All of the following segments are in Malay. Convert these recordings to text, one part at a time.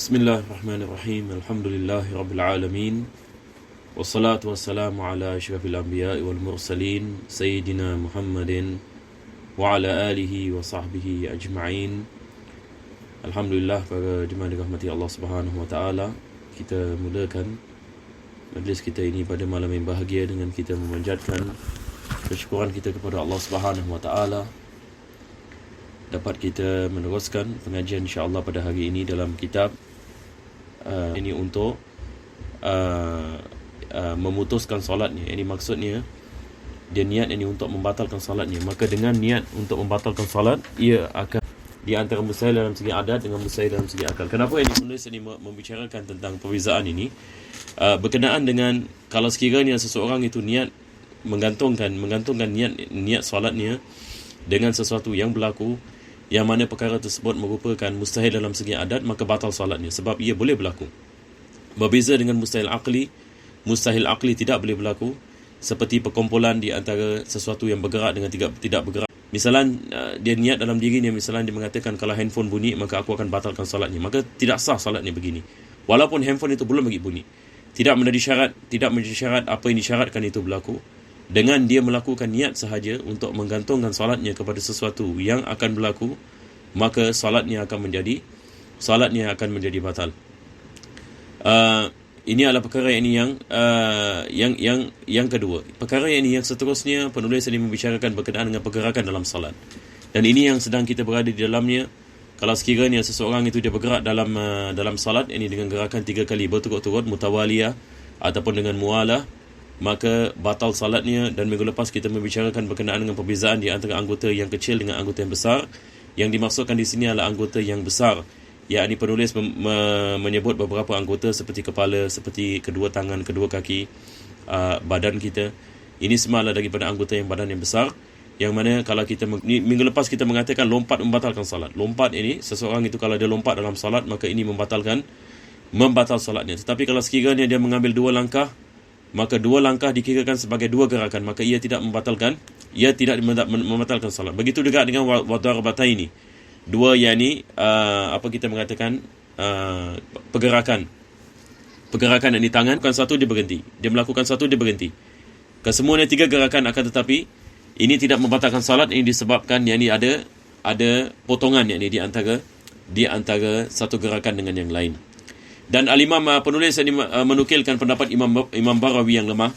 Bismillahirrahmanirrahim. Alhamdulillahirabbil wassalatu wassalamu ala asyrafil anbiya'i wal mursalin sayyidina Muhammadin wa ala alihi wa sahbihi ajma'in. Alhamdulillah, para jemaah dirahmati Allah Subhanahu wa taala, kita mulakan majlis kita ini pada malam yang bahagia dengan kita memanjatkan kesyukuran kita kepada Allah Subhanahu wa taala dapat kita meneruskan pengajian insya-Allah pada hari ini dalam kitab ini untuk memutuskan solatnya. Ini maksudnya dia niat ini untuk membatalkan solatnya. Maka dengan niat untuk membatalkan solat, ia akan di antara mustahil dalam segi adat dengan mustahil dalam segi akal. Kenapa ini penulis ini membicarakan tentang perbezaan ini? Berkenaan dengan kalau sekiranya seseorang itu niat menggantungkan niat solatnya dengan sesuatu yang berlaku, yang mana perkara tersebut merupakan mustahil dalam segi adat, maka batal solatnya sebab ia boleh berlaku. Berbeza dengan mustahil akli tidak boleh berlaku, seperti perkumpulan di antara sesuatu yang bergerak dengan tidak bergerak. Misalnya dia niat dalam dirinya, misalnya dia mengatakan kalau handphone bunyi maka aku akan batalkan solatnya, maka tidak sah solatnya begini. Walaupun handphone itu belum lagi bunyi, tidak menjadi syarat apa yang disyaratkan itu berlaku. Dengan dia melakukan niat sahaja untuk menggantungkan solatnya kepada sesuatu yang akan berlaku, maka solatnya akan menjadi batal. Ini adalah perkara ini yang kedua. Perkara ini yang seterusnya, penulis ini membicarakan berkenaan dengan pergerakan dalam solat. Dan ini yang sedang kita berada di dalamnya. Kalau sekiranya seseorang itu dia bergerak dalam solat ini dengan gerakan 3 kali berturut-turut mutawaliyah ataupun dengan mualah, maka batal salatnya. Dan minggu lepas kita membicarakan berkenaan dengan perbezaan di antara anggota yang kecil dengan anggota yang besar. Yang dimaksudkan di sini adalah anggota yang besar, yakni penulis menyebut beberapa anggota seperti kepala, seperti kedua tangan, kedua kaki, badan kita. Ini semua adalah daripada anggota yang badan yang besar, yang mana kalau kita minggu lepas kita mengatakan lompat membatalkan salat. Lompat ini, seseorang itu kalau dia lompat dalam salat, maka ini membatal salatnya. Tetapi kalau sekiranya dia mengambil 2 langkah, maka 2 langkah dikirakan sebagai 2 gerakan, maka ia tidak membatalkan salat. Begitu juga dengan wadarbataini, 2 yakni kita mengatakan pergerakan yang di tangan, bukan satu dia berhenti, dia melakukan satu dia berhenti. Kesemuanya 3 gerakan, akan tetapi ini tidak membatalkan salat. Ini disebabkan yakni ada potongan yakni di antara satu gerakan dengan yang lain. Dan al-Imam penulis ini menukilkan pendapat Imam Barawi yang lemah.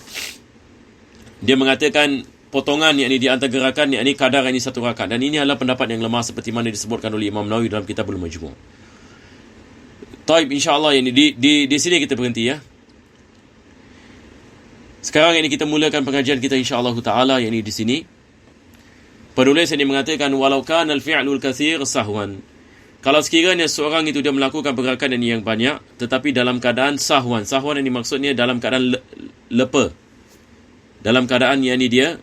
Dia mengatakan potongan yakni di antara gerakan yakni kadar ini 1 rakaat, dan ini adalah pendapat yang lemah seperti mana disebutkan oleh Imam Nawawi dalam Kitabul Majmu'. Taib, insya-Allah ini di sini kita berhenti ya. Sekarang ini kita mulakan pengajian kita insya-Allah taala yakni di sini. Penulis ini mengatakan walau kana al-fi'lul katsir sahwan. Kalau sekiranya seorang itu dia melakukan pergerakan yang banyak tetapi dalam keadaan sahwan. Sahwan ini maksudnya dalam keadaan lepa. Dalam keadaan yakni dia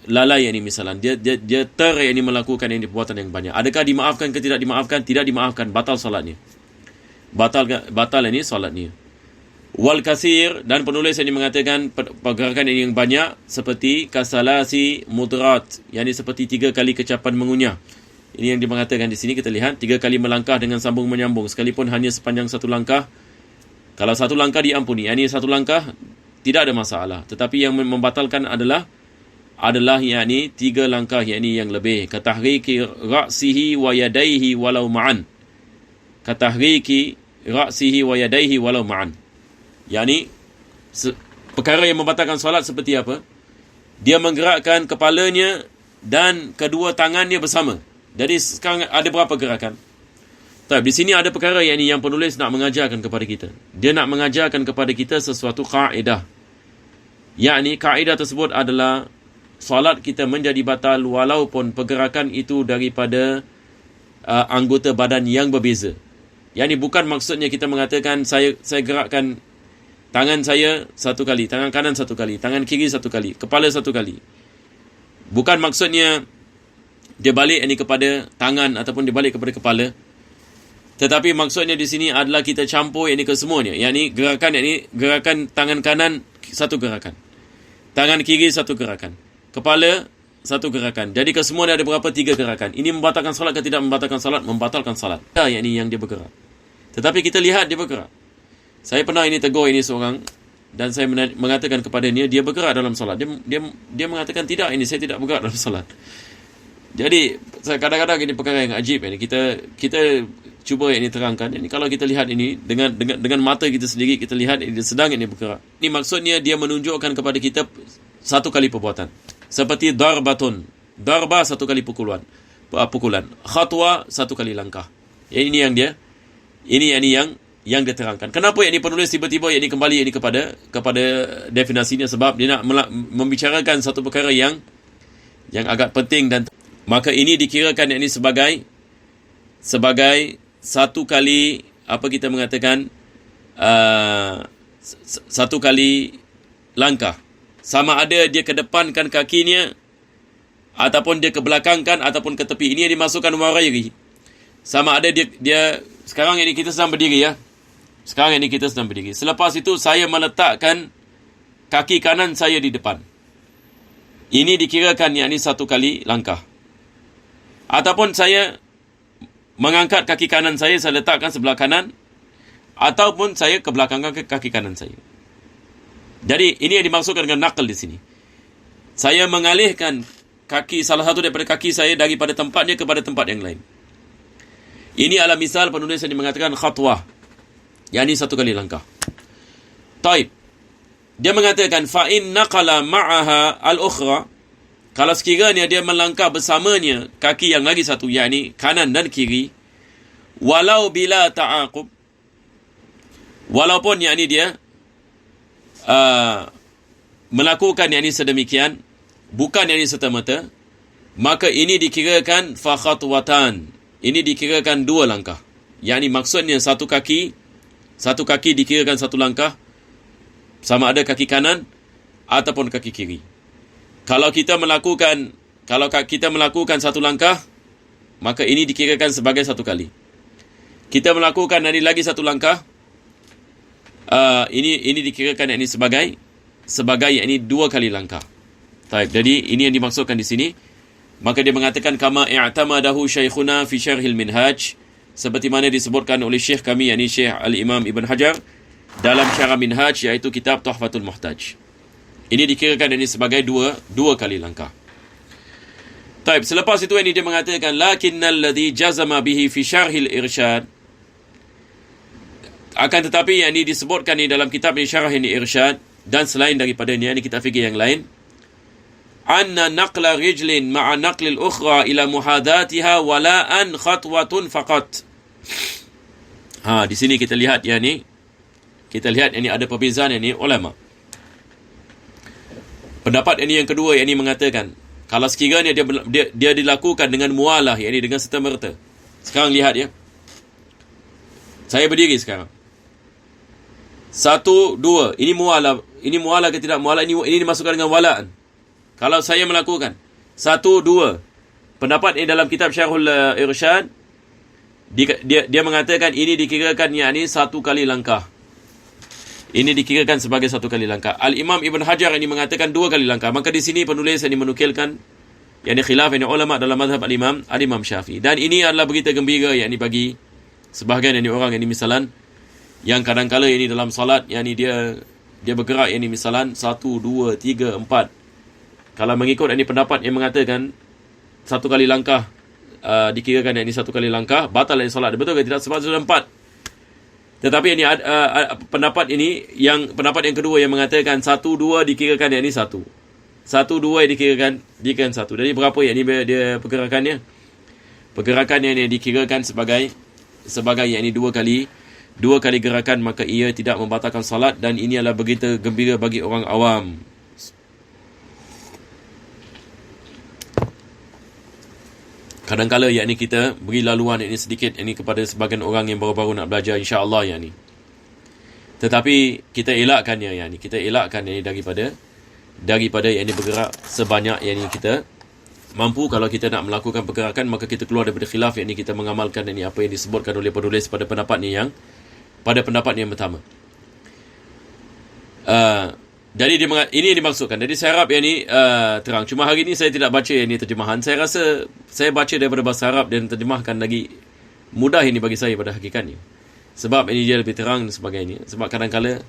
lalai yakni misalnya dia yakni melakukan ini perbuatan yang banyak. Adakah dimaafkan ke tidak dimaafkan? Tidak dimaafkan, batal salatnya. Batal ini salatnya. Wal kasir, dan penulis ini mengatakan pergerakan yang banyak seperti kasalasi mudrat, yakni seperti 3 kali kecapan mengunyah. Ini yang dimengatakan di sini, kita lihat 3 kali melangkah dengan sambung menyambung, sekalipun hanya sepanjang 1 langkah. Kalau 1 langkah diampuni, yakni 1 langkah tidak ada masalah. Tetapi yang membatalkan adalah yakni 3 langkah yakni yang lebih. Katahriki ra'sihi wa yadayhi walau ma'an. Katahriki ra'sihi wa yadayhi walau ma'an. Yakni perkara yang membatalkan solat seperti apa? Dia menggerakkan kepalanya dan kedua tangannya bersama. Jadi sekarang ada berapa gerakan? Di sini ada perkara yang penulis nak mengajarkan kepada kita. Dia nak mengajarkan kepada kita sesuatu kaedah. Yakni kaedah tersebut adalah solat kita menjadi batal walaupun pergerakan itu daripada anggota badan yang berbeza. Yakni bukan maksudnya kita mengatakan saya gerakkan tangan saya 1 kali, tangan kanan 1 kali, tangan kiri 1 kali, kepala 1 kali. Bukan maksudnya dia balik ini kepada tangan ataupun dia balik kepada kepala. Tetapi maksudnya di sini adalah kita campur ini ke semuanya. Yakni gerakan tangan kanan 1 gerakan, tangan kiri 1 gerakan, kepala 1 gerakan. Jadi kesemuanya ada berapa? 3 gerakan. Ini membatalkan salat ke tidak membatalkan salat? Membatalkan salat. Yakni yang dia bergerak. Tetapi kita lihat dia bergerak. Saya pernah ini tegur ini seorang, dan saya mengatakan kepada dia bergerak dalam solat. Dia mengatakan tidak, ini saya tidak bergerak dalam solat. Jadi kadang-kadang ini perkara yang ajib ini. Kita cuba ini terangkan. Ini kalau kita lihat ini dengan mata kita sendiri, kita lihat ini sedang ini bergerak. Ini maksudnya dia menunjukkan kepada kita satu kali perbuatan. Seperti darbatun. Darba satu kali pukulan. Khatwa satu kali langkah. Ini yang dia terangkan. Kenapa yang ini penulis tiba-tiba yang ini kembali ini kepada definisinya, sebab dia nak membicarakan satu perkara yang agak penting, dan maka ini dikirakan yang ini sebagai satu kali, apa kita mengatakan, satu kali langkah. Sama ada dia kedepankan kakinya, ataupun dia kebelakangkan, ataupun ke tepi. Ini yang dimasukkan warairi. Sama ada dia sekarang ini kita sedang berdiri ya. Sekarang ini kita sedang berdiri. Selepas itu saya meletakkan kaki kanan saya di depan. Ini dikirakan yang ini satu kali langkah. Ataupun saya mengangkat kaki kanan saya letakkan sebelah kanan, ataupun saya kebelakangkan kaki kanan saya. Jadi ini yang dimaksudkan dengan naql di sini. Saya mengalihkan salah satu daripada kaki saya daripada tempatnya kepada tempat yang lain. Ini adalah misal penulis yang mengatakan khatwah, yakni satu kali langkah. Taib. Dia mengatakan fa in naqala ma'aha al-ukhra, kalau sekiranya dia melangkah bersamanya kaki yang lagi satu, yakni kanan dan kiri, walau bila ta'aqub, walaupun yakni dia melakukan yakni sedemikian, bukan yakni serta-merta, maka ini dikirakan fa khatwatan. Ini dikirakan dua langkah. Yakni maksudnya satu kaki dikirakan satu langkah, sama ada kaki kanan ataupun kaki kiri. Kalau kita melakukan satu langkah, maka ini dikirakan sebagai satu kali. Kita melakukan lagi satu langkah, ini dikirakan ini sebagai ini dua kali langkah. Baik, jadi ini yang dimaksudkan di sini. Maka dia mengatakan kama i'tamadahu syekhuna fi syarhil minhaj, seperti mana disebutkan oleh syekh kami, yakni Syekh Al-Imam Ibn Hajar dalam syarah minhaj, iaitu kitab Tuhfatul Muhtaj. Ini dikirakan ini sebagai dua kali langkah. Taib, selepas itu ini dia mengatakan lakinnal ladzi jazama bihi fi syarhil irsyad, akan tetapi yang ini disebutkan ini dalam kitab ini syarah ini irsyad, dan selain daripada ini kitab fikih yang lain, anna naqla rijlin ma'a naqlil ukhra ila muhadatiha wala'an khatwatun faqat. Di sini kita lihat ini ada perbezaan ini ulama. Pendapat ini yang kedua yang ini mengatakan kalau sekiranya dia dilakukan dengan mualah, yakni dengan serta-merta. Sekarang lihat ya. Saya berdiri sekarang. 1 2, ini mualah ke tidak mualah, ini dimasukkan dengan wala'an. Kalau saya melakukan 1 2, pendapat ini dalam kitab Syarhul Irsyad, dia mengatakan ini dikirakan yakni satu kali langkah. Ini dikirakan sebagai satu kali langkah. Al-Imam Ibn Hajar ini mengatakan 2 kali langkah. Maka di sini penulis ini menukilkan yakni khilaf ini ulama dalam mazhab Al-Imam Syafi'i. Dan ini adalah berita gembira yakni bagi sebahagian ini orang ini misalan yang kadang-kala ini dalam salat yakni dia bergerak yakni misalan 1 2 3 4. Kalau mengikut ini pendapat yang mengatakan satu kali langkah dikirakan ini satu kali langkah, batal ini solat. Betul ke tidak? Sebab sudah 4. Tetapi ini pendapat yang kedua yang mengatakan 1 2 dikirakan ini 1. 1 2 dikirakan 1. Jadi berapa yang ini dia pergerakannya? Pergerakannya ini dikirakan sebagai yang ini dua kali gerakan, maka ia tidak membatalkan solat, dan ini adalah berita gembira bagi orang awam. Kadang-kala yakni kita beri laluan ini sedikit ini kepada sebagian orang yang baru-baru nak belajar, insya-Allah yakni. Tetapi kita elakkannya yakni, daripada yakni bergerak sebanyak yakni kita mampu. Kalau kita nak melakukan pergerakan, maka kita keluar daripada khilaf yakni kita mengamalkan yakni apa yang disebutkan oleh penulis pada pendapat yang pertama. Jadi ini dimaksudkan. Jadi saya harap yang ini terang. Cuma hari ini saya tidak baca yang ini terjemahan. Saya rasa saya baca daripada bahasa Arab dan terjemahkan lagi mudah ini bagi saya pada hakikatnya. Sebab ini dia lebih terang dan sebagainya. Sebab kadang-kala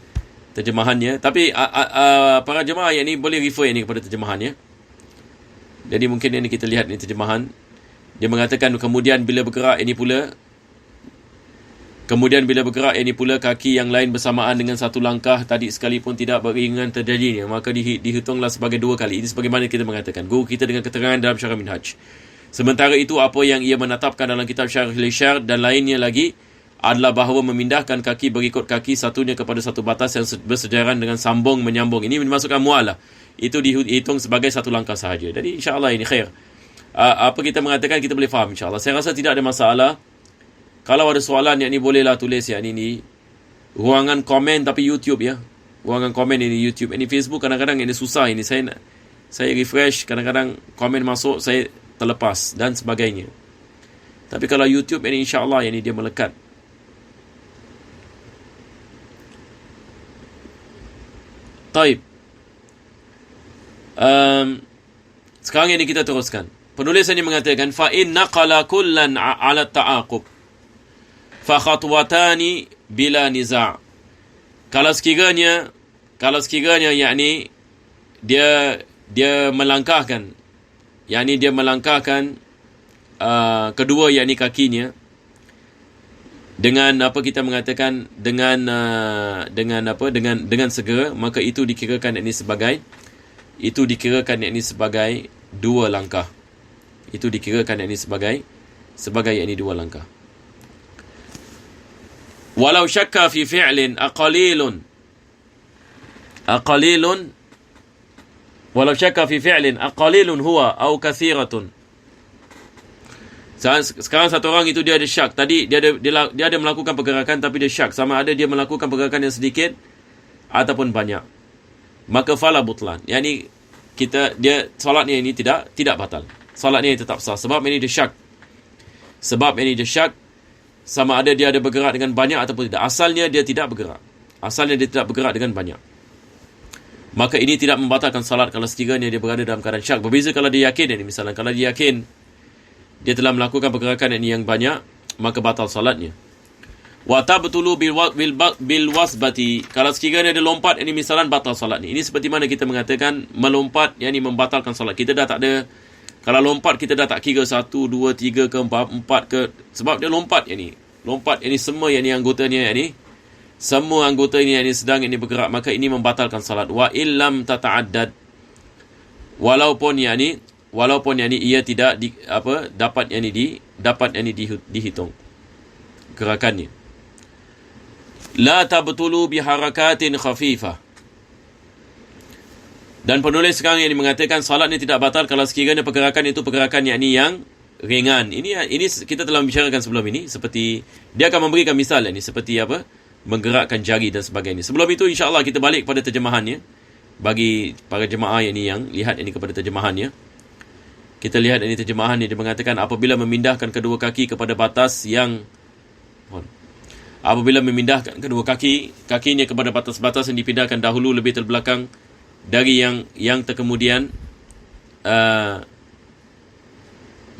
terjemahannya, tapi para jemaah yang ini boleh refer ini kepada terjemahannya. Jadi mungkin ini kita lihat ini terjemahan. Dia mengatakan kemudian bila bergerak ini pula kaki yang lain bersamaan dengan satu langkah tadi sekalipun tidak beriringan terjadinya, maka dihitunglah sebagai 2 kali. Ini sebagaimana kita mengatakan guru kita dengan keterangan dalam Syarah Minhaj. Sementara itu apa yang ia menetapkan dalam kitab Syarh Lishar dan lainnya lagi adalah bahawa memindahkan kaki berikut kaki satunya kepada satu batas yang bersejaran dengan sambung menyambung. Ini dimasukkan mu'alah. Itu dihitung sebagai satu langkah sahaja. Jadi insya-Allah ini khair. Apa kita mengatakan kita boleh faham insya-Allah. Saya rasa tidak ada masalah. Kalau ada soalan yang ni bolehlah tulis yang ini ruangan komen, tapi YouTube ya. Ruangan komen ini YouTube. Ini Facebook kadang-kadang ini susah ini. Saya refresh, kadang-kadang komen masuk saya terlepas dan sebagainya. Tapi kalau YouTube ini insya-Allah yang ini dia melekat. Taib. Sekarang ini kita teruskan. Penulis ini mengatakan fa in naqala kullan ala ta'aqub fa khatwatani bila niza'. Kalau sekiranya yakni dia melangkahkan, yakni dia melangkahkan kedua yakni kakinya dengan apa kita mengatakan dengan segera, maka itu dikirakan yakni sebagai 2 langkah. Itu dikirakan yakni sebagai yakni 2 langkah. Walau syakka fi fi'lin aqalilun walau syakka fi fi'lin aqalilun huwa au kathiratun. Sekarang satu orang itu dia ada syak. Tadi dia ada melakukan pergerakan tapi dia syak sama ada dia melakukan pergerakan yang sedikit ataupun banyak. Maka fala butlan. Yani dia solatnya ini tidak batal. Solatnya tetap sah sebab ini dia syak. Sama ada dia ada bergerak dengan banyak ataupun tidak. Asalnya dia tidak bergerak dengan banyak. Maka ini tidak membatalkan salat kalau sekiranya dia berada dalam keadaan syak. Berbeza kalau dia yakin ini, misalnya kalau dia yakin dia telah melakukan pergerakan ini yang banyak, maka batal salatnya. Wa tabtulu bil wasbati. Kalau sekiranya dia lompat ini misalnya batal salat ni. Ini seperti mana kita mengatakan melompat yang ini membatalkan salat. Kita dah tak ada, kalau lompat kita dah tak kira 1 2 3 ke 4 ke, sebab dia lompat yang ni. Lompat ini semua yang ni anggotanya yang ni. Semua anggota ini yang ni sedang ini bergerak, maka ini membatalkan salat. Wa illam tata'addad. Walaupun yang ni ia tidak dapat yang ni dihitung gerakannya. La tabtulu biharakatin khafifah. Dan penulis sekarang yang mengatakan salat ni tidak batal kalau sekiranya pergerakan itu pergerakan yang ringan. Ini kita telah membicarakan sebelum ini, seperti dia akan memberikan misal ini seperti apa? Menggerakkan jari dan sebagainya. Sebelum itu insya-Allah kita balik kepada terjemahannya. Bagi para jemaah yang lihat ini kepada terjemahannya. Kita lihat ini terjemahan ni, dia mengatakan apabila memindahkan kedua kaki kepada batas yang kakinya kepada batas-batas yang dipindahkan dahulu lebih terbelakang dari yang terkemudian,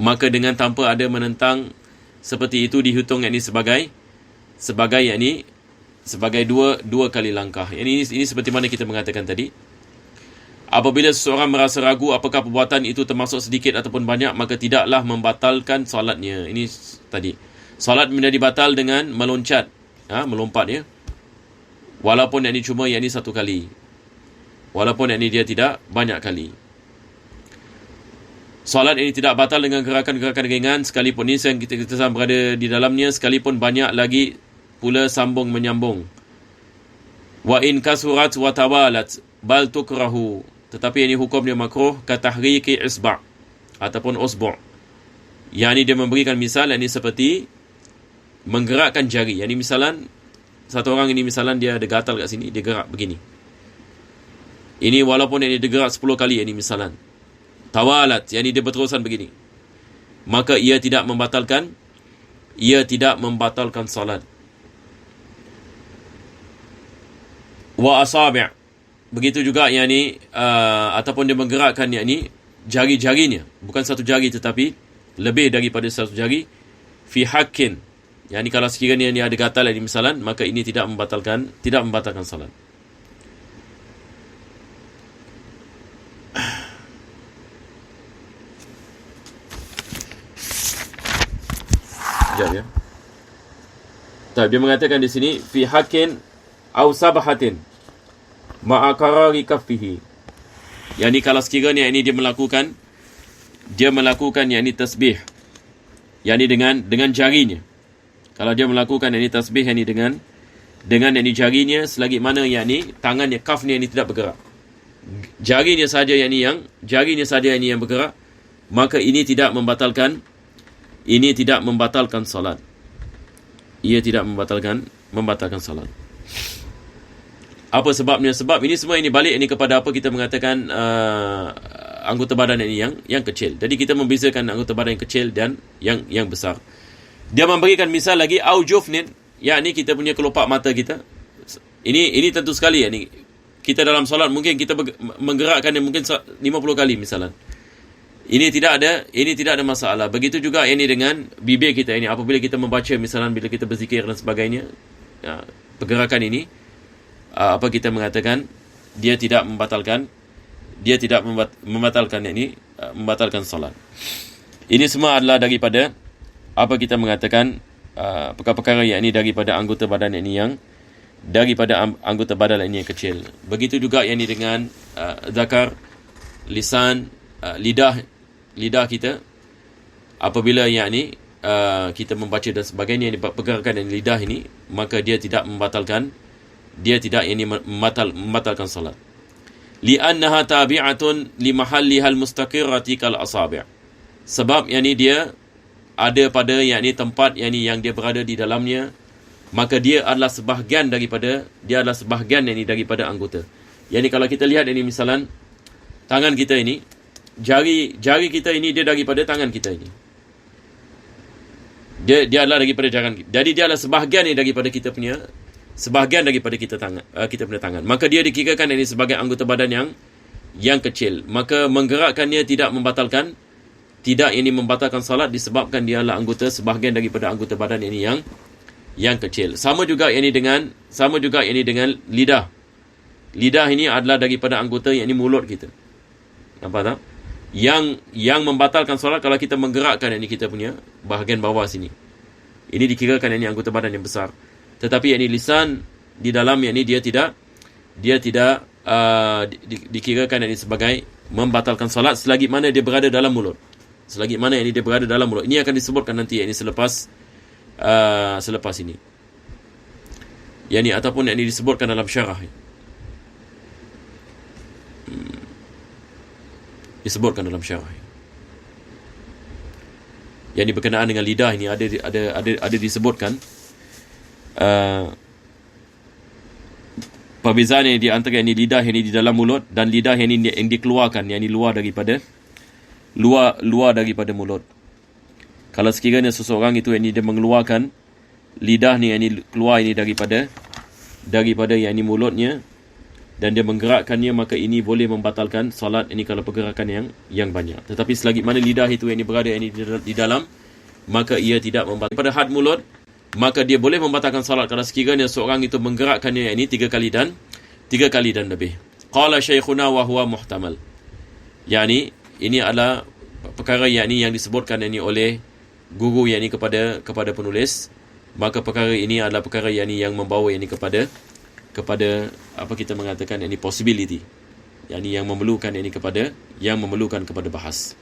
maka dengan tanpa ada menentang seperti itu dihitung yakni sebagai dua kali langkah. Ini seperti mana kita mengatakan tadi. Apabila seseorang merasa ragu apakah perbuatan itu termasuk sedikit ataupun banyak, maka tidaklah membatalkan solatnya. Ini tadi. Solat menjadi batal dengan melompat ya. Walaupun yang ini cuma yang ini 1 kali. Walaupun yang ini dia tidak banyak kali. Solat ini tidak batal dengan gerakan-gerakan ringan sekalipun ini yang kita berada di dalamnya, sekalipun banyak lagi pula sambung menyambung. Wa in kasurat wa tawalat bal tukrahu. Tetapi ini hukum dia makruh ka tahriki isba' ataupun usbu'. Yang ini dia memberikan misal yang ini seperti menggerakkan jari. Yang ini misalan satu orang ini misalan dia ada gatal kat sini, dia gerak begini. Ini walaupun ini dia gerak 10 kali ini misalan. Tawalat, yang ini dia berterusan begini. Maka ia tidak membatalkan salat. Wa asabi'. Begitu juga yang ni ataupun dia menggerakkan yang ni jari-jarinya, bukan satu jari tetapi lebih daripada satu jari, fi haqqin, Yani kalau sekiranya ini ada gatal ini misalan, maka ini tidak membatalkan salat. Sekejap ya. Dia mengatakan di sini fi hakin aw sabahatin ma'a qarari kaffihi. Yani kalau sekiranya ini dia melakukan yakni tasbih, yakni dengan jarinya. Kalau dia melakukan yakni tasbih yakni dengan yakni jarinya selagi mana yakni tangannya kafnya ini tidak bergerak. Jarinya saja yang bergerak, maka ini tidak membatalkan salat. Ia tidak membatalkan salat. Apa sebabnya? Sebab ini semua ini balik ini kepada apa kita mengatakan anggota badan ini yang kecil. Jadi kita membezakan anggota badan yang kecil dan yang besar. Dia memberikan misal lagi aujufnin, yakni kita punya kelopak mata kita. Ini tentu sekali yakni kita dalam solat mungkin kita menggerakkannya mungkin 50 kali misalan. Ini tidak ada masalah. Begitu juga ini dengan bibir kita ini. Apabila kita membaca misalan bila kita berzikir dan sebagainya, pergerakan ini apa kita mengatakan dia tidak membatalkan membatalkan solat. Ini semua adalah daripada apa kita mengatakan perkara-perkara yang ini daripada anggota badan ini anggota badan ini yang kecil. Begitu juga yang ini dengan zakar, lisan, lidah kita. Apabila yang ini kita membaca dan sebagainya, yang pergerakan dan lidah ini, maka dia tidak membatalkan salat. Li'annaha tabi'atun li mahallihal mustaqirrati kal asabi'. Sebab yang ini dia ada pada yang ini tempat yang dia berada di dalamnya, maka dia adalah sebahagian daripada anggota. Yang ini kalau kita lihat ini misalan tangan kita ini, jari kita ini dia daripada tangan kita ini. Dia adalah daripada tangan. Jadi dia adalah sebahagian daripada kita punya tangan. Maka dia dikirakan ini sebagai anggota badan yang kecil. Maka menggerakkannya tidak membatalkan salat disebabkan dia adalah sebahagian daripada anggota badan ini yang kecil. Sama juga ini dengan lidah. Lidah ini adalah daripada anggota yang ini mulut kita. Nampak tak? Yang membatalkan solat kalau kita menggerakkan ini kita punya bahagian bawah sini. Ini dikirakan ini anggota badan yang besar. Tetapi ini lisan di dalam ini dia tidak dikirakan ini sebagai membatalkan solat selagi mana dia berada dalam mulut. Ini akan disebutkan nanti ini selepas ini. Yani ataupun yang ini disebutkan dalam syarah. Disebutkan dalam syarah. Yang berkenaan dengan lidah ini ada disebutkan perbezaan di antara ini lidah ini di dalam mulut dan lidah ini yang dikeluarkan, yang luar daripada mulut. Kalau sekiranya seseorang itu ini dia mengeluarkan lidah ni yang ini keluar ini daripada yang ini mulutnya dan dia menggerakkannya, maka ini boleh membatalkan solat ini kalau pergerakan yang banyak. Tetapi selagi mana lidah itu yang ini berada ini di dalam, maka ia tidak membatalkan. Pada had mulut, maka dia boleh membatalkan salat kalau sekiranya seorang itu menggerakkannya ini 3 kali dan lebih. Qala syekhuna wa huwa muhtamal. Yani ini adalah perkara yang disebutkan ini oleh guru yang ini kepada penulis. Maka perkara ini adalah perkara yang membawa ini kepada apa kita mengatakan ini possibility. Yang memerlukan kepada bahas.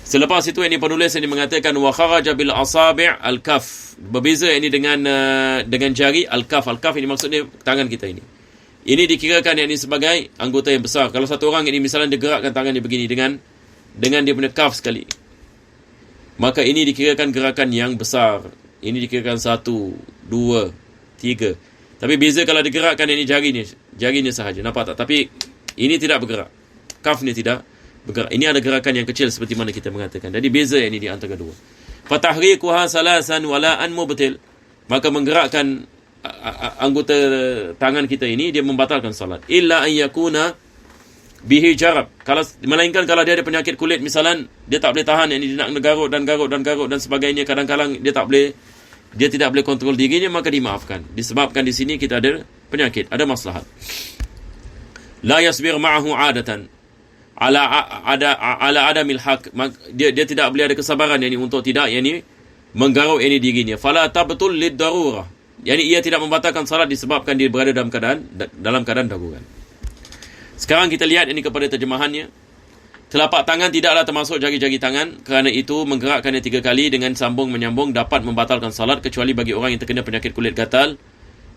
Selepas itu ini penulis ini mengatakan wa kharaja bil asabi' al-kaf. Berbeza ini dengan jari al-kaf. Al-kaf ini maksudnya tangan kita ini. Ini dikirakan ini sebagai anggota yang besar. Kalau satu orang ini misalnya dia gerakkan tangan dia begini dengan dia punya kaf sekali, maka ini dikirakan gerakan yang besar. Ini dikirakan 1, 2, 3. Tapi beza kalau digerakkan ini jarinya sahaja. Nampak tak? Tapi ini tidak bergerak. Kaf ni tidak bergerak. Ini ada gerakan yang kecil seperti mana kita mengatakan. Jadi beza ini di antara dua. Fatahriquha salasan wala'an mubtil. Maka menggerakkan anggota tangan kita ini dia membatalkan salat. Illa an yakuna bihi jarab. Melainkan kalau dia ada penyakit kulit misalan, dia tak boleh tahan yang dia nak garut dan sebagainya, kadang-kadang dia tak boleh dia tidak boleh kontrol dirinya, maka dimaafkan. Disebabkan di sini kita ada penyakit, ada maslahat. La yasbir ma'ahu adatan ala adamil haq. Dia tidak boleh ada kesabaran untuk tidak menggaruk dirinya. Fala tabtul lid darurah. Ia tidak membatalkan salat disebabkan dia berada dalam keadaan darurat. Sekarang kita lihat kepada terjemahannya. Telapak tangan tidaklah termasuk jari-jari tangan, kerana itu menggerakkannya 3 kali dengan sambung menyambung dapat membatalkan salat, kecuali bagi orang yang terkena penyakit kulit gatal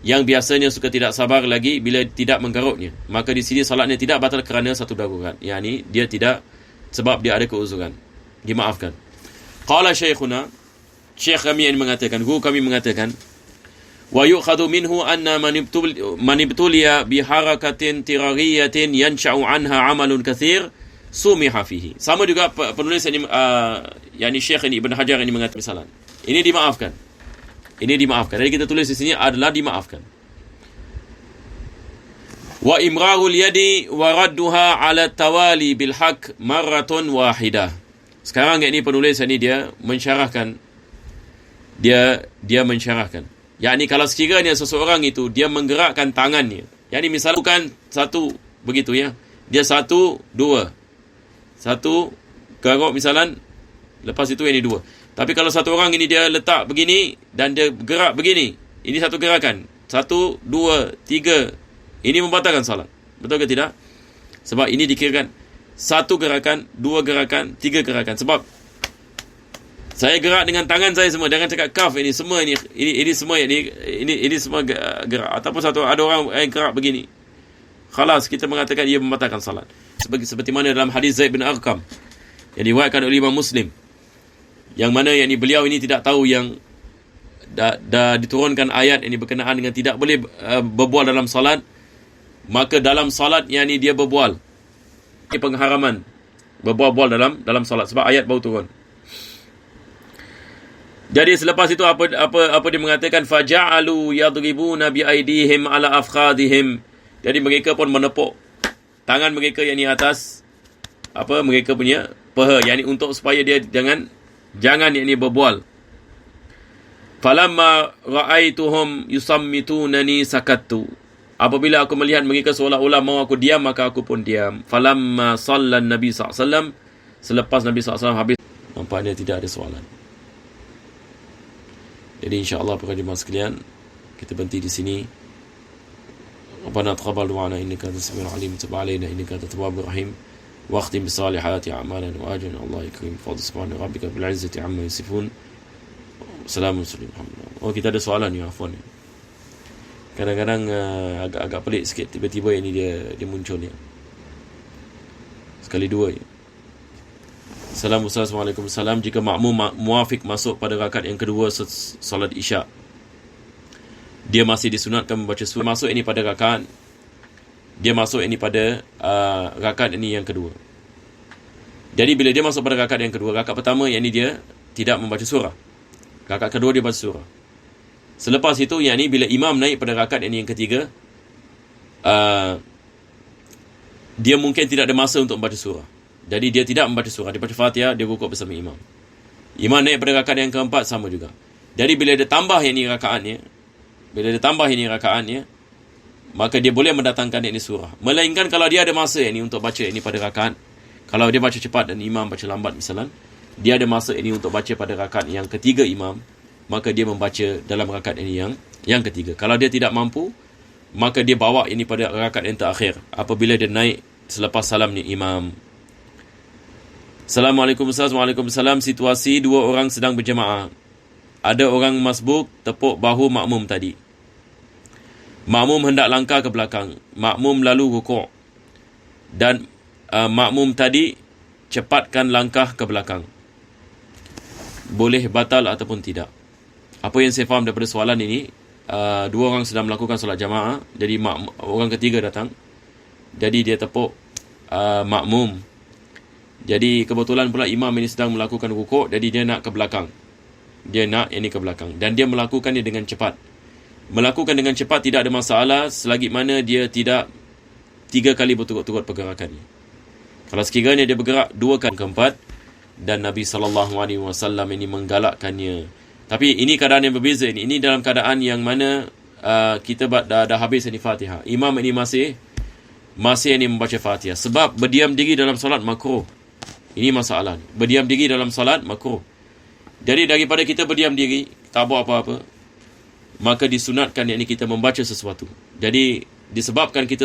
yang biasanya suka tidak sabar lagi bila tidak menggaruknya. Maka di sini salatnya tidak batal kerana satu darurat. Dia tidak, sebab dia ada keuzuran. Dimaafkan. Qala syekhuna, syekh kami yang mengatakan, guru kami mengatakan, wa yu'khadhu minhu anna man ibtuliya bi harakatin tirariyatin yansha'u anha amalun kathir sumiha fihi. Sama juga penulis ini syekh ini Ibn Hajar ini mengatakan misalan. Ini dimaafkan. Jadi kita tulis di sini adalah dimaafkan. Wa imrarul yadi wa radduha ala tawali bil haq marratun wahidah. Sekarang ini penulis ini dia mensyarahkan. Dia mensyarahkan. Kalau sekiranya seseorang itu dia menggerakkan tangannya. Misalnya bukan satu begitu ya. Dia 1 2. Satu garuk misalan, lepas itu ini 2. Tapi kalau satu orang ini dia letak begini dan dia gerak begini, ini satu gerakan. 1 2 3. Ini membatalkan salat. Betul ke tidak? Sebab ini dikirakan 1 gerakan, 2 gerakan, 3 gerakan. Sebab saya gerak dengan tangan saya semua. Jangan cakap kaf ini semua ini semua ini semua gerak. Ataupun ada orang yang gerak begini. Khalas, kita mengatakan ia membatalkan salat. Seperti mana dalam hadis Zaid bin Arqam yang diriwayatkan oleh Imam Muslim, yang mana beliau ini tidak tahu yang dah diturunkan ayat ini berkenaan dengan tidak boleh berbual dalam salat. Maka dalam salat dia berbual. Ini pengharaman berbual dalam salat sebab ayat baru turun. Jadi selepas itu apa dia mengatakan, faja'alu yadribuna bi aidihim ala afkhadihim. Jadi mereka pun menepuk tangan mereka yang di atas mereka punya paha, untuk supaya dia jangan berbual. Falamma ra'aituhum yusammitunani sakattu. Apabila aku melihat mereka seolah-olah mahu aku diam, maka aku pun diam. Falamma sallan Nabi SAW. Selepas Nabi SAW habis, nampaknya tidak ada soalan. Jadi insya-Allah para jemaah sekalian, kita berhenti di sini. ربنا تقبل معنا إنك أنت السميع العليم وتب علينا إنك أنت التواب الرحيم واختم بالصالحات أعمالنا وآجلنا الله يكرم بفضل سبحان ربك بالعزة عما يصفون سلام على محمد. Kita ada soalan ya, afwan. Kadang-kadang agak pelik sikit tiba-tiba ini dia muncul ya. Sekali dua ya. Assalamualaikum. Salam. Jika makmum muafiq masuk pada rakaat yang kedua salat Isyak, dia masih disunatkan membaca surah. Masuk ini pada rakaat. Dia masuk ini pada rakaat ini yang kedua. Jadi bila dia masuk pada rakaat yang kedua, rakaat pertama dia tidak membaca surah. Rakaat kedua dia baca surah. Selepas itu bila imam naik pada rakaat ini yang ketiga, dia mungkin tidak ada masa untuk membaca surah. Jadi dia tidak membaca surah. Dia baca Fatihah, dia rukuk bersama imam. Imam naik pada rakaat yang keempat, sama juga. Jadi bila dia tambah rakaatnya, maka dia boleh mendatangkan surah. Melainkan kalau dia ada masa untuk baca pada rakaat. Kalau dia baca cepat dan imam baca lambat misalnya, dia ada masa untuk baca pada rakaat yang ketiga imam, maka dia membaca dalam rakaat ini yang ketiga. Kalau dia tidak mampu, maka dia bawa pada rakaat yang terakhir apabila dia naik selepas salamnya imam. Assalamualaikum Ustaz. Waalaikumsalam. Situasi 2 orang sedang berjemaah. Ada orang masbuk tepuk bahu makmum tadi. Makmum hendak langkah ke belakang. Makmum lalu rukuk. Dan makmum tadi cepatkan langkah ke belakang. Boleh batal ataupun tidak? Apa yang saya faham daripada soalan ini, 2 orang sedang melakukan solat jamaah. Jadi orang ketiga datang. Jadi dia tepuk makmum. Jadi kebetulan pula imam ini sedang melakukan rukuk. Jadi dia nak ke belakang. Dan dia melakukannya dengan cepat. Melakukan dengan cepat tidak ada masalah selagi mana dia tidak 3 kali berturut-turut pergerakannya. Kalau sekiranya dia bergerak 2 kali keempat, dan Nabi SAW ini menggalakkannya Tapi ini keadaan yang berbeza. Ini dalam keadaan yang mana kita dah habis ini Fatihah. Imam ini masih ini membaca Fatihah. Sebab berdiam diri dalam solat makruh. Ini masalah. Berdiam diri dalam solat makruh. Jadi daripada kita berdiam diri, tak buat apa-apa, maka disunatkan yakni kita membaca sesuatu. Jadi disebabkan kita